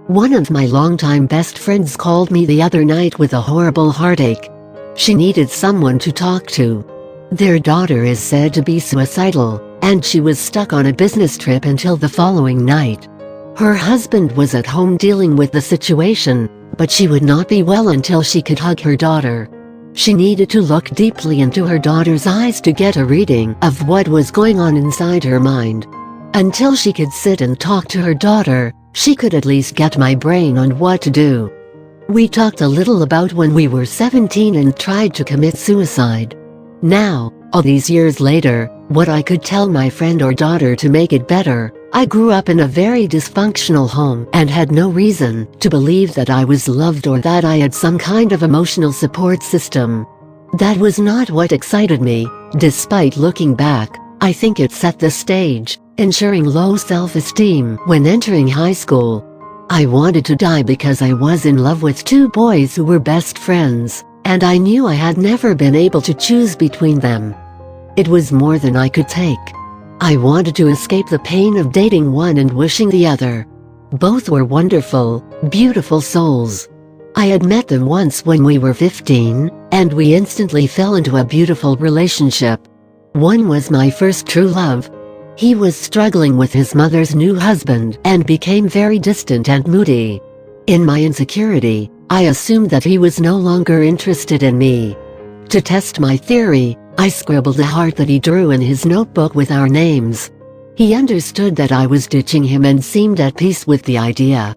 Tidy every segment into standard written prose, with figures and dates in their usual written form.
One of my longtime best friends called me the other night with a horrible heartache. She needed someone to talk to. Their daughter is said to be suicidal, and she was stuck on a business trip until the following night. Her husband was at home dealing with the situation, but she would not be well until she could hug her daughter. She needed to look deeply into her daughter's eyes to get a reading of what was going on inside her mind. Until she could sit and talk to her daughter, she could at least get my brain on what to do. We talked a little about when we were 17 and tried to commit suicide. Now, all these years later, what I could tell my friend or daughter to make it better: I grew up in a very dysfunctional home and had no reason to believe that I was loved or that I had some kind of emotional support system. That was not what excited me. Despite looking back, I think it set the stage, ensuring low self-esteem when entering high school. I wanted to die because I was in love with two boys who were best friends, and I knew I had never been able to choose between them. It was more than I could take. I wanted to escape the pain of dating one and wishing the other. Both were wonderful, beautiful souls. I had met them once when we were 15, and we instantly fell into a beautiful relationship. One was my first true love. He was struggling with his mother's new husband and became very distant and moody. In my insecurity, I assumed that he was no longer interested in me. To test my theory, I scribbled a heart that he drew in his notebook with our names. He understood that I was ditching him and seemed at peace with the idea.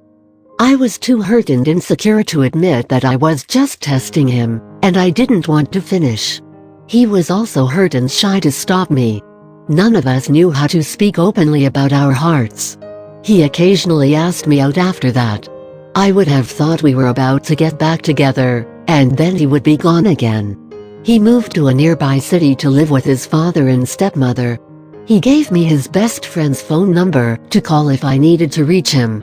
I was too hurt and insecure to admit that I was just testing him, and I didn't want to finish. He was also hurt and shy to stop me. None of us knew how to speak openly about our hearts. He occasionally asked me out after that. I would have thought we were about to get back together, and then he would be gone again. He moved to a nearby city to live with his father and stepmother. He gave me his best friend's phone number to call if I needed to reach him.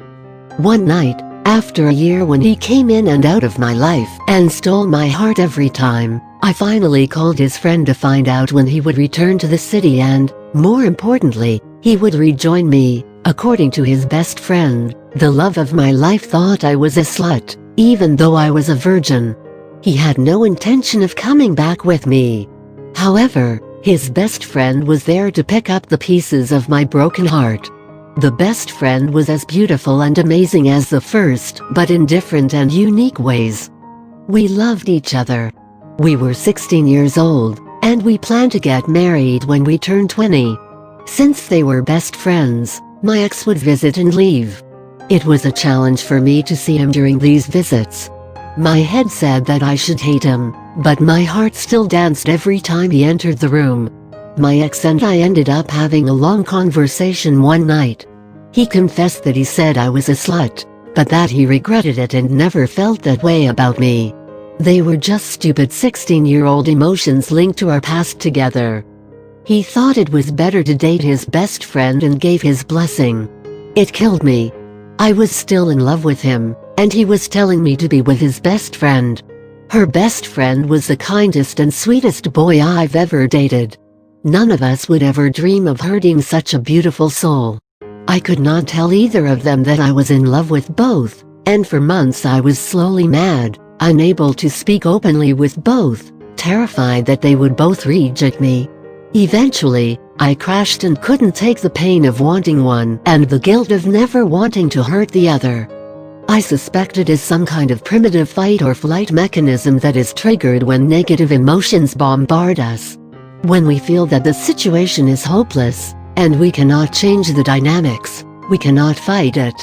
One night, after a year when he came in and out of my life and stole my heart every time, I finally called his friend to find out when he would return to the city and, more importantly, he would rejoin me. According to his best friend, the love of my life thought I was a slut, even though I was a virgin. He had no intention of coming back with me. However, his best friend was there to pick up the pieces of my broken heart. The best friend was as beautiful and amazing as the first, but in different and unique ways. We loved each other. We were 16 years old, and we planned to get married when we turned 20. Since they were best friends, my ex would visit and leave. It was a challenge for me to see him during these visits. My head said that I should hate him, but my heart still danced every time he entered the room. My ex and I ended up having a long conversation one night. He confessed that he said I was a slut, but that he regretted it and never felt that way about me. They were just stupid 16-year-old emotions linked to our past together. He thought it was better to date his best friend and gave his blessing. It killed me. I was still in love with him, and he was telling me to be with his best friend. Her best friend was the kindest and sweetest boy I've ever dated. None of us would ever dream of hurting such a beautiful soul. I could not tell either of them that I was in love with both, and for months I was slowly mad, unable to speak openly with both, terrified that they would both reject me. Eventually, I crashed and couldn't take the pain of wanting one and the guilt of never wanting to hurt the other. I suspect it is some kind of primitive fight or flight mechanism that is triggered when negative emotions bombard us. When we feel that the situation is hopeless, and we cannot change the dynamics, we cannot fight it.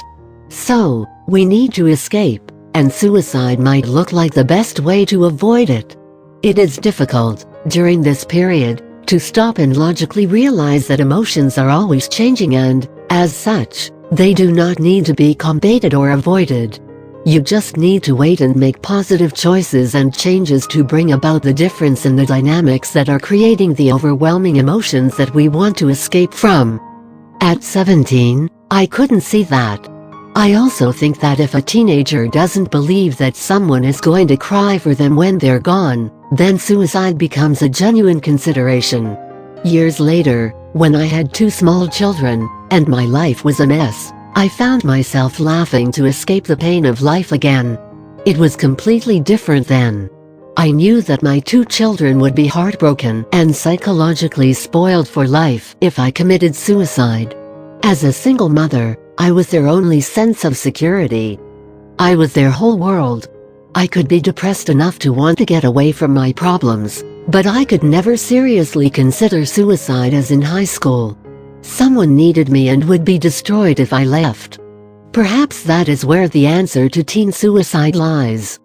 So, we need to escape, and suicide might look like the best way to avoid it. It is difficult, during this period, to stop and logically realize that emotions are always changing and, as such, they do not need to be combated or avoided. You just need to wait and make positive choices and changes to bring about the difference in the dynamics that are creating the overwhelming emotions that we want to escape from. At 17, I couldn't see that. I also think that if a teenager doesn't believe that someone is going to cry for them when they're gone, then suicide becomes a genuine consideration. Years later, when I had 2 small children, and my life was a mess, I found myself laughing to escape the pain of life again. It was completely different then. I knew that my 2 children would be heartbroken and psychologically spoiled for life if I committed suicide. As a single mother, I was their only sense of security. I was their whole world. I could be depressed enough to want to get away from my problems, but I could never seriously consider suicide as in high school. Someone needed me and would be destroyed if I left. Perhaps that is where the answer to teen suicide lies.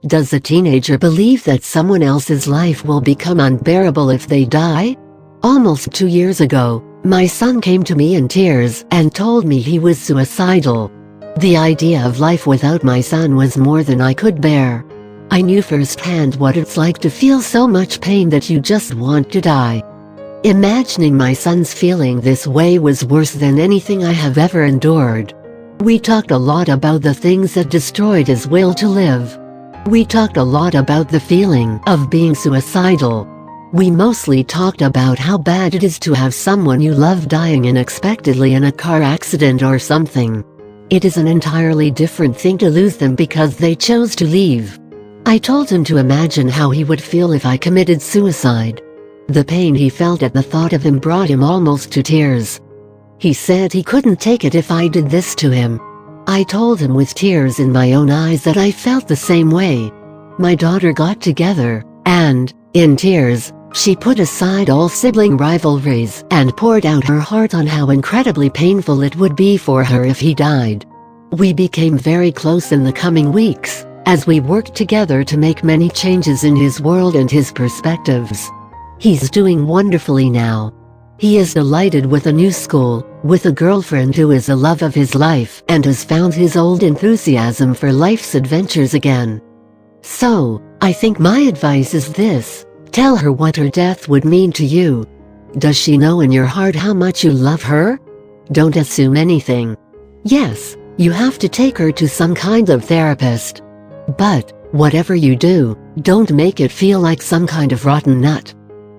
Does a teenager believe that someone else's life will become unbearable if they die? Almost 2 years ago, my son came to me in tears and told me he was suicidal. The idea of life without my son was more than I could bear. I knew firsthand what it's like to feel so much pain that you just want to die. Imagining my son's feeling this way was worse than anything I have ever endured. We talked a lot about the things that destroyed his will to live. We talked a lot about the feeling of being suicidal. We mostly talked about how bad it is to have someone you love dying unexpectedly in a car accident or something. It is an entirely different thing to lose them because they chose to leave. I told him to imagine how he would feel if I committed suicide. The pain he felt at the thought of him brought him almost to tears. He said he couldn't take it if I did this to him. I told him with tears in my own eyes that I felt the same way. My daughter got together, and, in tears, she put aside all sibling rivalries and poured out her heart on how incredibly painful it would be for her if he died. We became very close in the coming weeks, as we worked together to make many changes in his world and his perspectives. He's doing wonderfully now. He is delighted with a new school, with a girlfriend who is the love of his life and has found his old enthusiasm for life's adventures again. So, I think my advice is this: tell her what her death would mean to you. Does she know in your heart how much you love her? Don't assume anything. Yes, you have to take her to some kind of therapist. But, whatever you do, don't make it feel like some kind of rotten nut.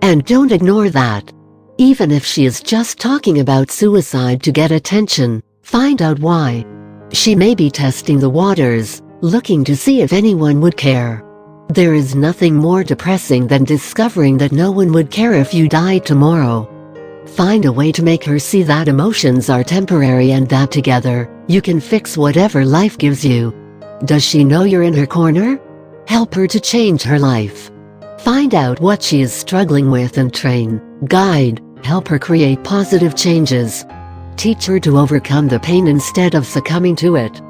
And don't ignore that. Even if she is just talking about suicide to get attention, find out why. She may be testing the waters, looking to see if anyone would care. There is nothing more depressing than discovering that no one would care if you died tomorrow. Find a way to make her see that emotions are temporary and that together, you can fix whatever life gives you. Does she know you're in her corner? Help her to change her life. Find out what she is struggling with and train, guide, help her create positive changes. Teach her to overcome the pain instead of succumbing to it.